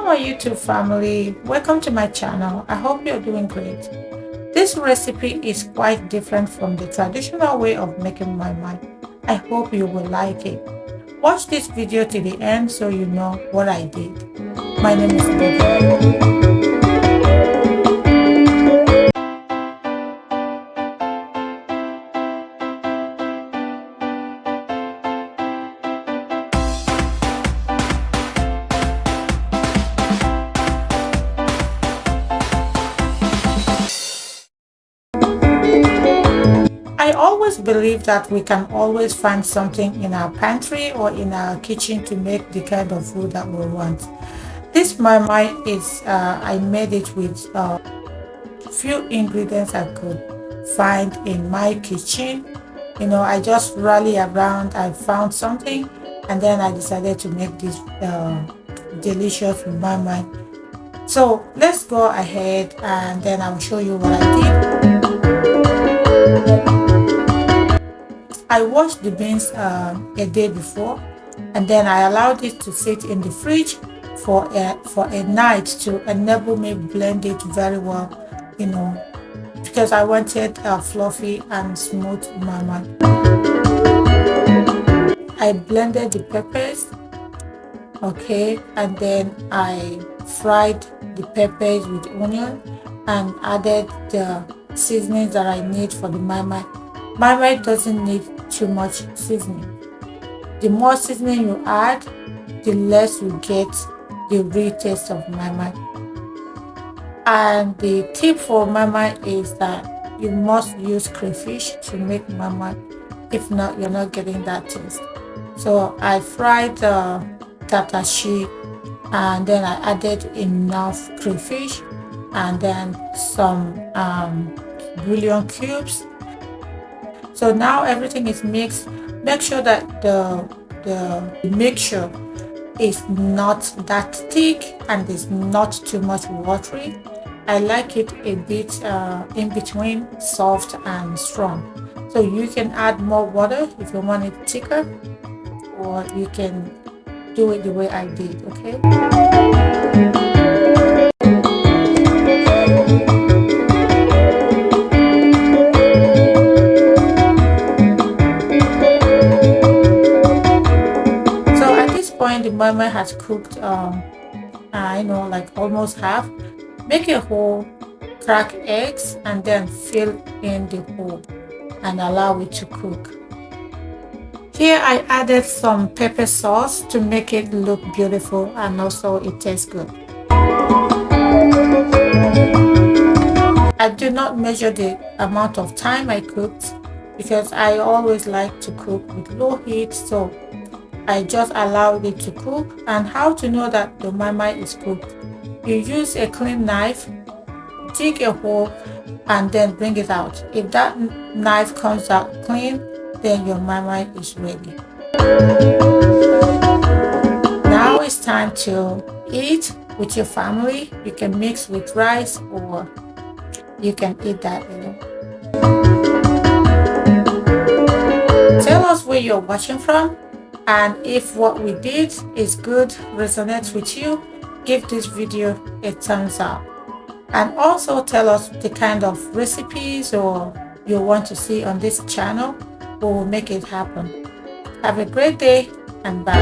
my YouTube family, welcome to my channel. I hope you're doing great. This recipe is quite different from the traditional way of making moi moi. I hope you will like it. Watch this video to the end so you know what I did. My name is Bouillon. I always believe that we can always find something in our pantry or in our kitchen to make the kind of food that we want. This moi moi is, I made it with few ingredients I could find in my kitchen. You know, I just rally around, I found something, and then I decided to make this delicious moi moi. So let's go ahead and then I'll show you what I did. I washed the beans a day before, and then I allowed it to sit in the fridge for a night to enable me blend it very well, you know, because I wanted a fluffy and smooth moi moi. I blended the peppers, okay, and then I fried the peppers with onion and added the seasonings that I need for the moi moi. Moi moi doesn't need too much seasoning. The more seasoning you add, the less you get the real taste of moi moi. And the tip for moi moi is that you must use crayfish to make moi moi. If not, you're not getting that taste. So I fried the Tatashe, and then I added enough crayfish and then some bouillon cubes. So now everything is mixed. Make sure that the mixture is not that thick and is not too much watery. I like it a bit in between, soft and strong. So you can add more water if you want it thicker, or you can do it the way I did, okay? The moi moi has cooked I know, like almost half. Make a hole, crack eggs, and then fill in the hole and allow it to cook. Here I added some pepper sauce to make it look beautiful, and also it tastes good. I do not measure the amount of time I cooked because I always like to cook with low heat, so I just allowed it to cook. And how to know that the moi moi is cooked? You use a clean knife, dig a hole, and then bring it out. If that knife comes out clean, then your moi moi is ready. Now it's time to eat with your family. You can mix with rice or you can eat that alone. Tell us where you're watching from. And if what we did is good, resonates with you, give this video a thumbs up. And also tell us the kind of recipes or you want to see on this channel. We will make it happen. Have a great day and bye.